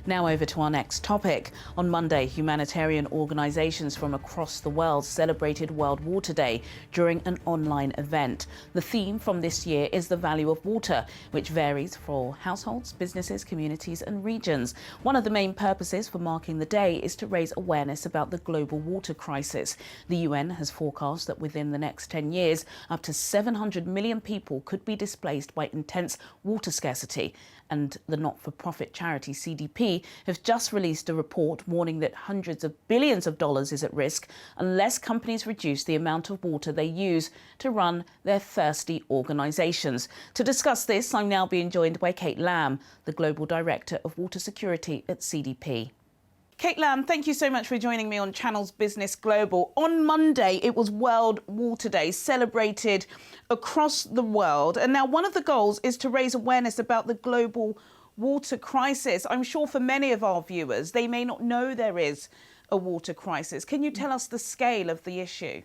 Now over to our next topic. On Monday, humanitarian organisations from across the world celebrated World Water Day during an online event. The theme from this year is the value of water, which varies for households, businesses, communities and regions. One of the main purposes for marking the day is to raise awareness about the global water crisis. The UN has forecast that within the next 10 years, up to 700 million people could be displaced by intense water scarcity. And the not-for-profit charity CDP have just released a report warning that hundreds of billions of dollars is at risk unless companies reduce the amount of water they use to run their thirsty organisations. To discuss this, I'm now being joined by Kate Lamb, the Global Director of Water Security at CDP. Kate Lamb, thank you so much for joining me on Channel's Business Global. On Monday, it was World Water Day, celebrated across the world. And now one of the goals is to raise awareness about the global water crisis. I'm sure for many of our viewers, they may not know there is a water crisis. Can you tell us the scale of the issue?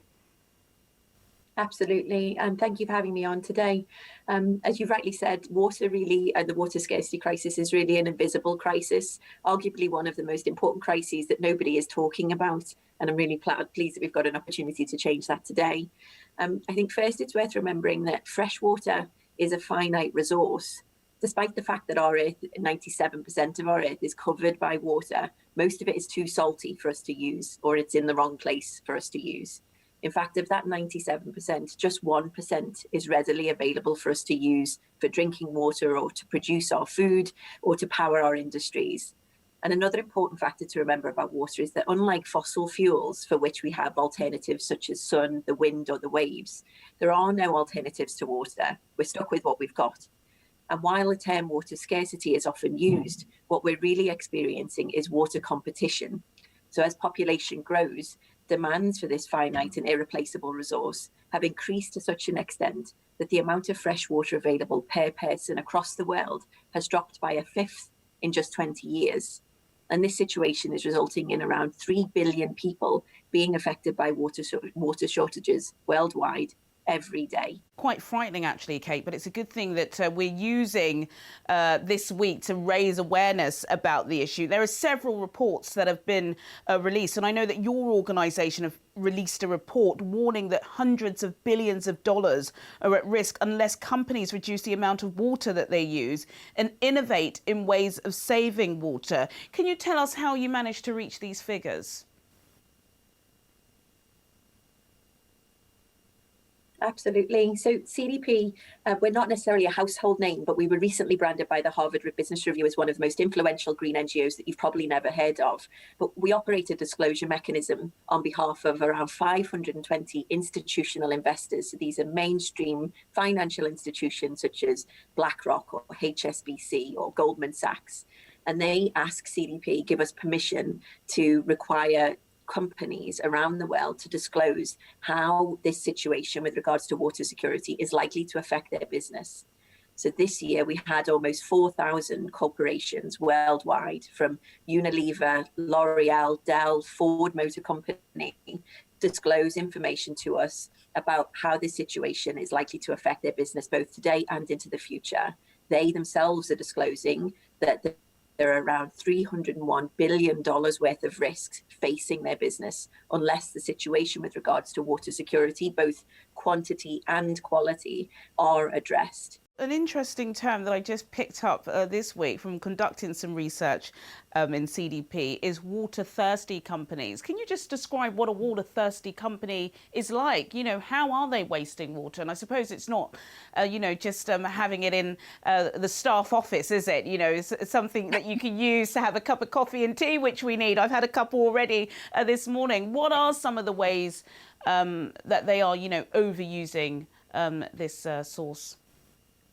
Absolutely, and thank you for having me on today. As you've rightly said, water really, and the water scarcity crisis is really an invisible crisis, arguably one of the most important crises that nobody is talking about. And I'm really pleased that we've got an opportunity to change that today. I think first it's worth remembering that fresh water is a finite resource. Despite the fact that our Earth, 97% of our Earth is covered by water, most of it is too salty for us to use, or it's in the wrong place for us to use. In fact, of that 97%, just 1% is readily available for us to use for drinking water or to produce our food or to power our industries. And another important factor to remember about water is that unlike fossil fuels, for which we have alternatives such as sun, the wind or the waves, there are no alternatives to water. We're stuck with what we've got. And while the term water scarcity is often used, what we're really experiencing is water competition. So as population grows, demands for this finite and irreplaceable resource have increased to such an extent that the amount of fresh water available per person across the world has dropped by a fifth in just 20 years. And this situation is resulting in around 3 billion people being affected by water shortages worldwide every day. Quite frightening, actually, Kate, but it's a good thing that we're using this week to raise awareness about the issue. There are several reports that have been released, and I know that your organisation have released a report warning that hundreds of billions of dollars are at risk unless companies reduce the amount of water that they use and innovate in ways of saving water. Can you tell us how you managed to reach these figures? Absolutely. So CDP, we're not necessarily a household name, but we were recently branded by the Harvard Business Review as one of the most influential green NGOs that you've probably never heard of. But we operate a disclosure mechanism on behalf of around 520 institutional investors. So these are mainstream financial institutions such as BlackRock or HSBC or Goldman Sachs. And they ask CDP, give us permission to require companies around the world to disclose how this situation with regards to water security is likely to affect their business. So this year we had almost 4,000 corporations worldwide, from Unilever, L'Oreal, Dell, Ford Motor Company, disclose information to us about how this situation is likely to affect their business both today and into the future. They themselves are disclosing that there are around $301 billion worth of risks facing their business unless the situation with regards to water security, both quantity and quality, are addressed. An interesting term that I just picked up this week from conducting some research in CDP is water-thirsty companies. Can you just describe what a water-thirsty company is like? You know, how are they wasting water? And I suppose it's not, just having it in the staff office, is it? You know, it's something that you can use to have a cup of coffee and tea, which we need. I've had a couple already this morning. What are some of the ways that they are, overusing this source?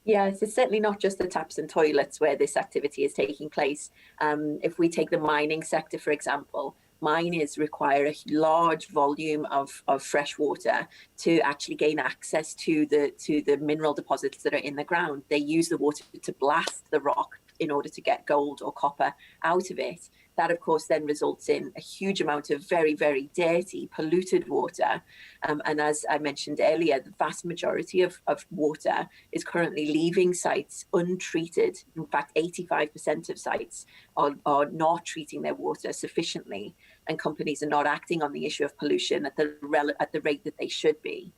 Yes, it's certainly not just the taps and toilets where this activity is taking place. If we take the mining sector, for example, miners require a large volume of fresh water to actually gain access to the mineral deposits that are in the ground. They use the water to blast the rock in order to get gold or copper out of it. That, of course, then results in a huge amount of very, very dirty, polluted water. And as I mentioned earlier, the vast majority of water is currently leaving sites untreated. In fact, 85% of sites are not treating their water sufficiently, and companies are not acting on the issue of pollution at the rate that they should be.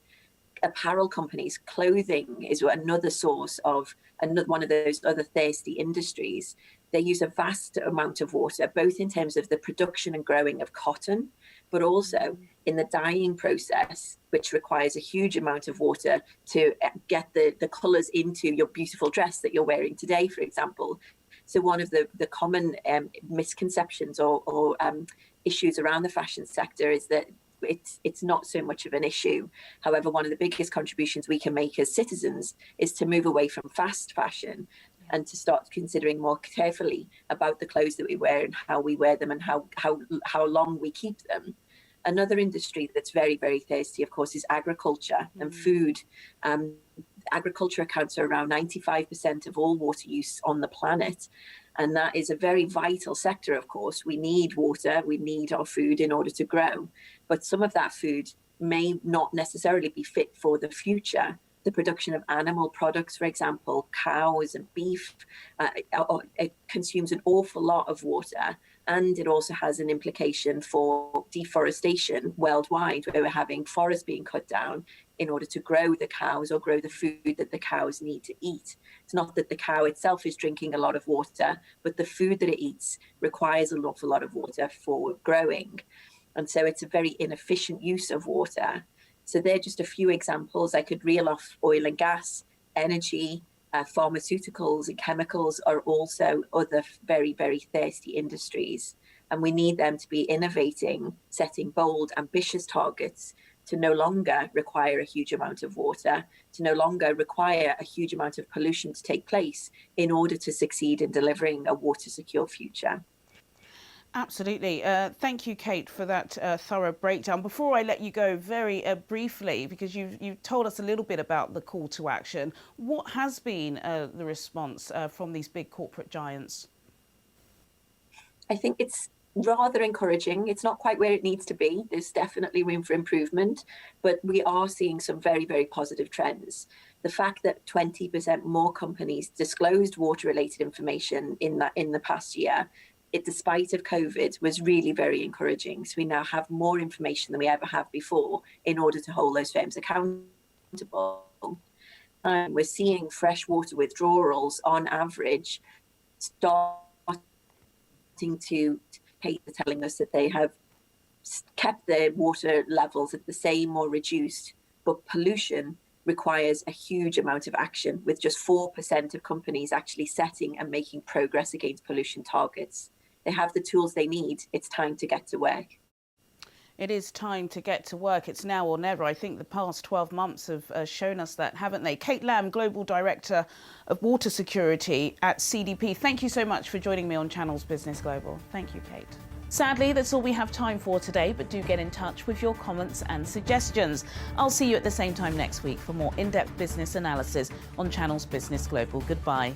Apparel companies, clothing is another source of one of those other thirsty industries. They use a vast amount of water, both in terms of the production and growing of cotton, but also in the dyeing process, which requires a huge amount of water to get the colours into your beautiful dress that you're wearing today, for example. So one of the common misconceptions or issues around the fashion sector is that it's not so much of an issue. However, one of the biggest contributions we can make as citizens is to move away from fast fashion and to start considering more carefully about the clothes that we wear and how we wear them and how long we keep them. Another industry that's very, very thirsty, of course, is agriculture and food. Agriculture accounts for around 95% of all water use on the planet. And that is a very vital sector, of course. We need water, we need our food in order to grow. But some of that food may not necessarily be fit for the future. The production of animal products, for example, cows and beef, it consumes an awful lot of water. And it also has an implication for deforestation worldwide, where we're having forests being cut down in order to grow the cows or grow the food that the cows need to eat. It's not that the cow itself is drinking a lot of water, but the food that it eats requires an awful lot of water for growing. And so it's a very inefficient use of water. So they're just a few examples. I could reel off oil and gas, energy, pharmaceuticals and chemicals are also other very, very thirsty industries. And we need them to be innovating, setting bold, ambitious targets to no longer require a huge amount of water, to no longer require a huge amount of pollution to take place in order to succeed in delivering a water secure future. Absolutely. Thank you, Kate, for that thorough breakdown. Before I let you go, very briefly, because you've told us a little bit about the call to action, what has been the response from these big corporate giants? I think it's rather encouraging. It's not quite where it needs to be. There's definitely room for improvement, but we are seeing some very, very positive trends. The fact that 20% more companies disclosed water-related information in the past year, despite of COVID, was really very encouraging. So we now have more information than we ever have before in order to hold those firms accountable. We're seeing freshwater withdrawals on average starting to telling us that they have kept their water levels at the same or reduced, but pollution requires a huge amount of action, with just 4% of companies actually setting and making progress against pollution targets. They have the tools they need. It's time to get to work. It is time to get to work. It's now or never. I think the past 12 months have shown us that, haven't they? Kate Lamb, Global Director of Water Security at CDP. Thank you so much for joining me on Channels Business Global. Thank you, Kate. Sadly, that's all we have time for today, but do get in touch with your comments and suggestions. I'll see you at the same time next week for more in-depth business analysis on Channels Business Global. Goodbye.